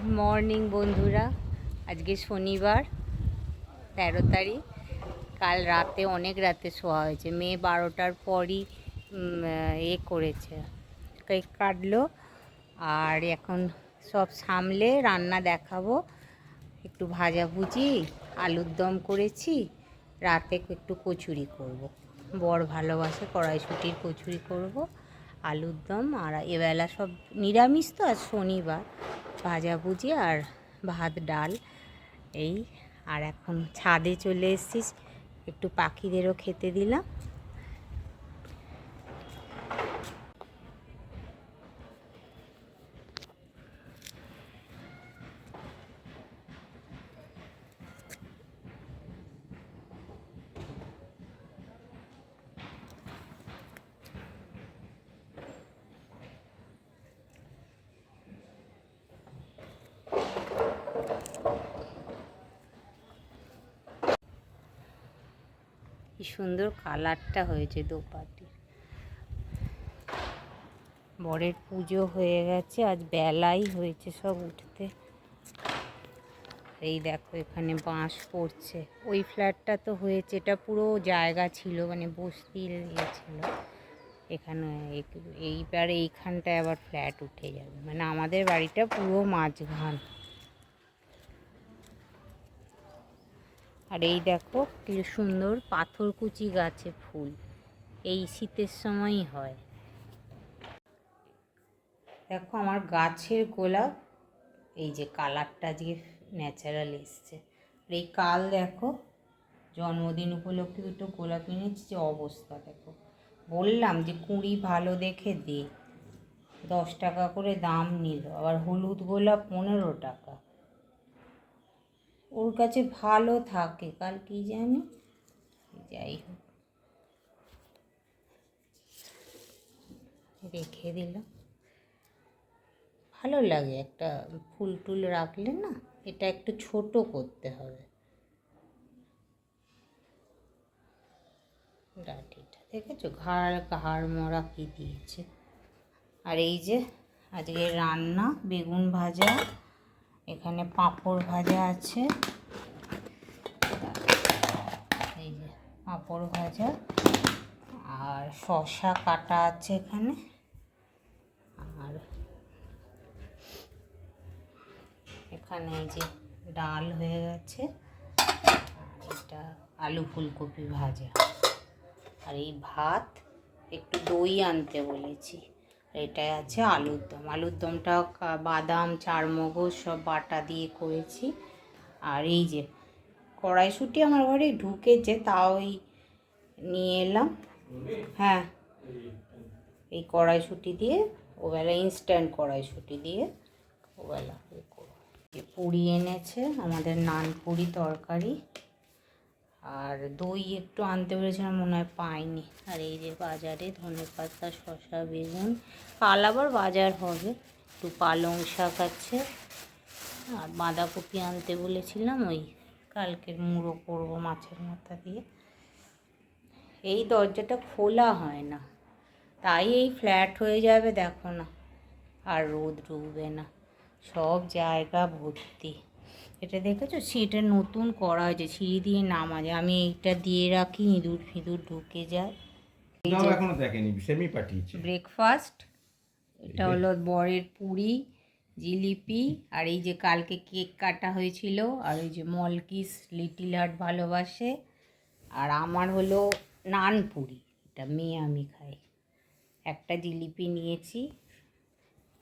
Good morning বন্ধুরা। আজকে শনিবার 13 তারিখ। কাল রাতে অনেক রাতে শোয়া হয়েছে, মেয়ে 12টার পরই করেছে, কেক কাটলো। আর এখন সব সামলে রান্না দেখাবো। একটু ভাজাভুজি, আলুর দম করেছি, রাতে একটু কচুরি করব। বর ভালোবাসে কড়াইশুঁটির কচুরি করব, আলুর দম। আর এবেলা সব নিরামিষ তো, আর শনিবার ভাজাভুজি আর ভাত ডাল এই। আর এখন ছাদে চলে এসেছি, একটু পাখিদেরও খেতে দিলাম। কি সুন্দর কালারটা হয়েছে দোপাটির। বরের পুজো হয়ে গেছে, আজ বেলাই হয়েছে সব উঠতে। এই দেখো এখানে বাঁশ পড়ছে। ওই ফ্ল্যাটটা তো হয়েছে, এটা পুরো জায়গা ছিল, মানে বস্তির ইয়ে ছিল। এখানে এইবার এইখানটায় আবার ফ্ল্যাট উঠে যাবে, মানে আমাদের বাড়িটা পুরো মাঝখান। আর এই দেখো কি সুন্দর পাথরকুচি গাছে ফুল, এই শীতের সময়ই হয়। দেখো আমার গাছের গোলাপ, এই যে কালারটা যে ন্যাচারাল এসছে। আর এই কাল দেখো জন্মদিন উপলক্ষে দুটো গোলাপ এনেছি, যে অবস্থা দেখো। বললাম যে কুঁড়ি ভালো দেখে দে, 10 টাকা করে দাম নিল। আবার হলুদ গোলাপ 15 টাকা। ওর কাছে ভালো থাকে, কাল কি জানি, যাই হোক রেখে দিলাম। ভালো লাগে একটা ফুল টুল রাখলে না। এটা একটু ছোট করতে হবে ডাঁটিটা, দেখেছো ঘাড় মরা কি দিয়েছে। আর এই যে আজকে রান্না বেগুন ভাজা, এখানে পাঁপড় ভাজা আছে, এই যে পাঁপড় ভাজা, আর শসা কাটা আছে এখানে। আর এখানে এই যে ডাল হয়ে গেছে, এটা আলু ফুলকপি ভাজা। আর এই ভাত, একটু দই আনতে বলেছি। এটাই আছে আলুর দম। আলুর দমটা বাদাম চারমগজ সব বাটা দিয়ে করেছি। আর এই যে কড়াইশুঁটি আমার ঘরে ঢুকেছে, তাও নিয়ে এলাম। হ্যাঁ, এই কড়াইশুঁটি দিয়ে ওবেলা ইনস্ট্যান্ট কড়াইশুঁটি দিয়ে ওবেলা পুরি এনেছে, আমাদের নান পুরি তরকারি। আর দই একটু আনতে বলেছিলাম, মনে হয় পাইনি। আর এই যে বাজারে ধনেপাতা শসা বেগুন, কাল আবার বাজার হবে। একটু পালং শাক আছে, আর বাঁধাকপি আনতে বলেছিলাম, ওই কালকের মুড়ো করবো মাছের মাথা দিয়ে। এই দরজাটা খোলা হয় না, তাই এই ফ্ল্যাট হয়ে যাবে দেখো না, আর রোদ ঢুকবে না, সব জায়গা ভর্তি। এটা দেখেছো, সেটা নতুন করা হয়েছে, সিঁড়ি দিয়ে নামা যায়। আমি এইটা দিয়ে রাখি, ইঁদুর ফিঁদুর ঢুকে যায়। এখনো দেখেনি, সেমি পাঠিয়েছি ব্রেকফাস্ট। এটা হলো বরের পুরি জিলিপি, আর এই যে কালকে কেক কাটা হয়েছিল, আর ওই যে মলকিস লিটিল হার্ট ভালোবাসে। আর আমার হলো নান পুরি, এটা মেয়ে আমি খাই। একটা জিলিপি নিয়েছি,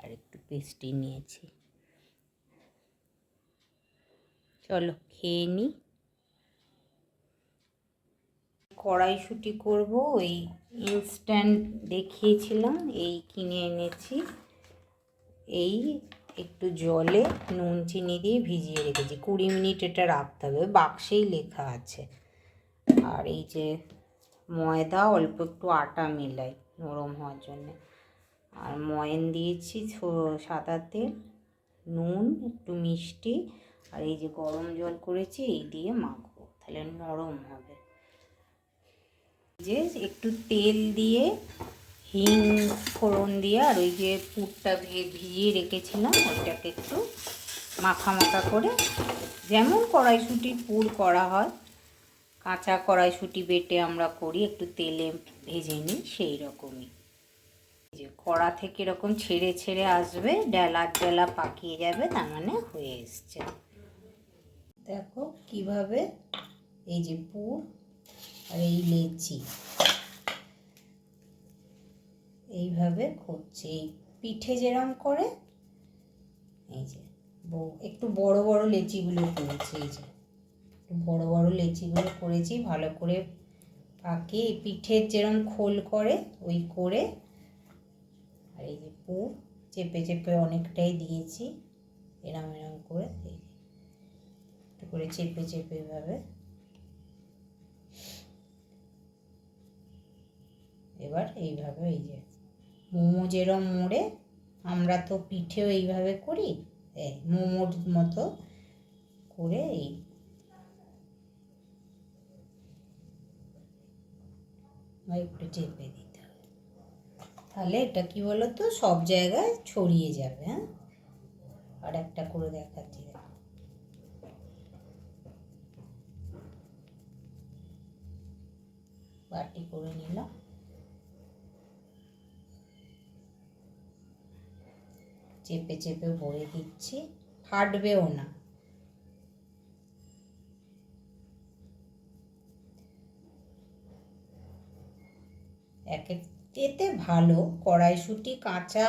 আর একটু পেস্ট্রি নিয়েছি। চলো খেয়ে নিই। কড়াইশুঁটি করব, ওই ইনস্ট্যান্ট দেখিয়েছিলাম, এই কিনে এনেছি। এই একটু জলে নুন চিনি দিয়ে ভিজিয়ে রেখেছি, 20 মিনিট এটা রাখতে হবে, বাক্সেই লেখা আছে। আর এই যে ময়দা, অল্প একটু আটা মেলাই নরম হওয়ার জন্যে। আর ময়ন দিয়েছি, সাদা তেল, নুন, একটু মিষ্টি। আর এই যে গরম জল করেছি, এই দিয়ে মাখবো, তাহলে নরম হবে। যে একটু তেল দিয়ে হিং ফোড়ন দিয়ে, আর ওই যে পুরটা ভিজিয়ে রেখেছিলাম ওইটাকে একটু মাখা মাখা করে, যেমন কড়াইশুঁটির পুর করা হয়, কাঁচা কড়াইশুঁটি বেটে আমরা করি, একটু তেলে ভেজে নিই, সেই রকমই। যে কড়া থেকে এরকম ছেড়ে ছেড়ে আসবে, ডেলা ডেলা পাকিয়ে যাবে, তার মানে হয়ে এসছে। দেখো কিভাবে এই যে পুর আর এই লেচি এইভাবে করছে, এই পিঠে যেরম করে, এই যে একটু বড় বড় লেচিগুলো করেছি, এই যে বড় বড় লেচিগুলো করেছি, ভালো করে পাকিয়ে পিঠের যেরম খোল করে ওই করে, আর এই যে পুর চেপে চেপে অনেকটাই দিয়েছি, এরম এরম করে, এই একটু করে চেপে চেপে এভাবে। এবার এইভাবে এই যে মোমো যেরম মোড়ে, আমরা তো পিঠেও এইভাবে করি, এই মোমোর মতো করে এই একটু চেপে দিতে হবে, তাহলে এটা কি বলো তো, সব জায়গায় ছড়িয়ে যাবে। হ্যাঁ, আর একটা করে দেখাচ্ছি, দেখো বাটি করে নিলাম, চেপে চেপে ভরে দিচ্ছি, ফাটবেও না। এতে ভালো কড়াইশুঁটি কাঁচা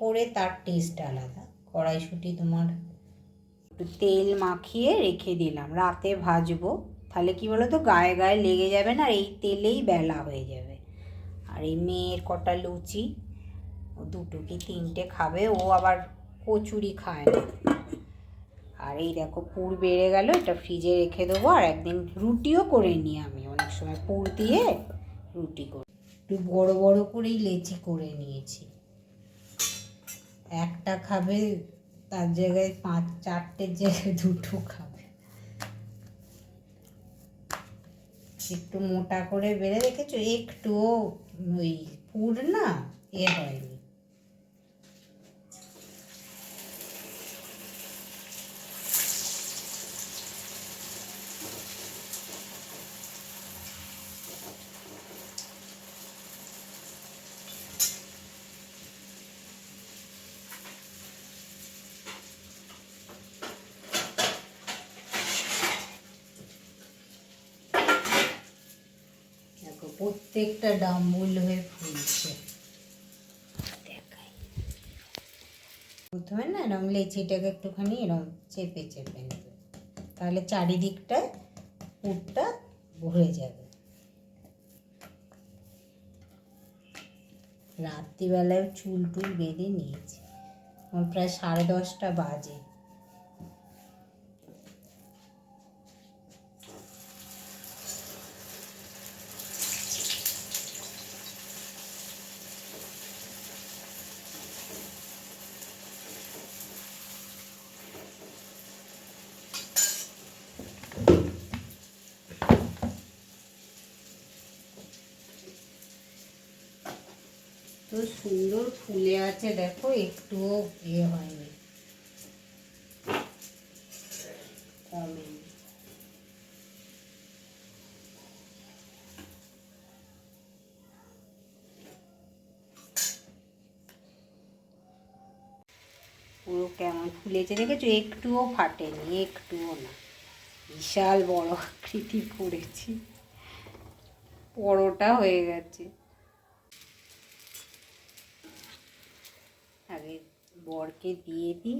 করে তার টেস্ট আলাদা। কড়াইশুঁটি তোমার একটু তেল মাখিয়ে রেখে দিলাম, রাতে ভাজবো, তাহলে কি বলো তো গায়ে গায়ে লেগে যাবে না, আর এই তেলেই বেলা হয়ে যাবে। আর এই মেয়ের কটা লুচি, ও দুটো কি তিনটে খাবে, ও আবার কচুরি খায় না। আর এই দেখো পুর বেড়ে গেল, এটা ফ্রিজে রেখে দেবো, আর একদিন রুটিও করে নিই আমি, অনেক সময় পুর দিয়ে রুটি করি। একটু বড় বড় করেই লেচি করে নিয়েছি, একটা খাবে তার জায়গায় 5-4টের জায়গায় 2টো খাবে। একটু মোটা করে বেড়ে রেখেছো, একটুও ওই পুর না হয়নি। প্রত্যেকটা ডাম্বুল হয়ে ফুলছে, দেখাই। প্রথমে না এরকম লেচিটাকে একটুখানি এরকম চেপে চেপে নেবে, তাহলে চারিদিকটায় পুরটা ভরে যাবে। রাত্রিবেলায় চুল টুল বেঁধে নিয়েছি, প্রায় 10:30 বাজে। তো সুন্দর ফুলে আছে, দেখো একটুও হয়নি, কমেনি। পুরো কেমন ফুলেছে দেখেছো, একটুও ফাটেনি, একটুও না, বিশাল বড় আকৃতি করেছি, পরোটা হয়ে গেছে। আগে বরকে দিয়ে দিই।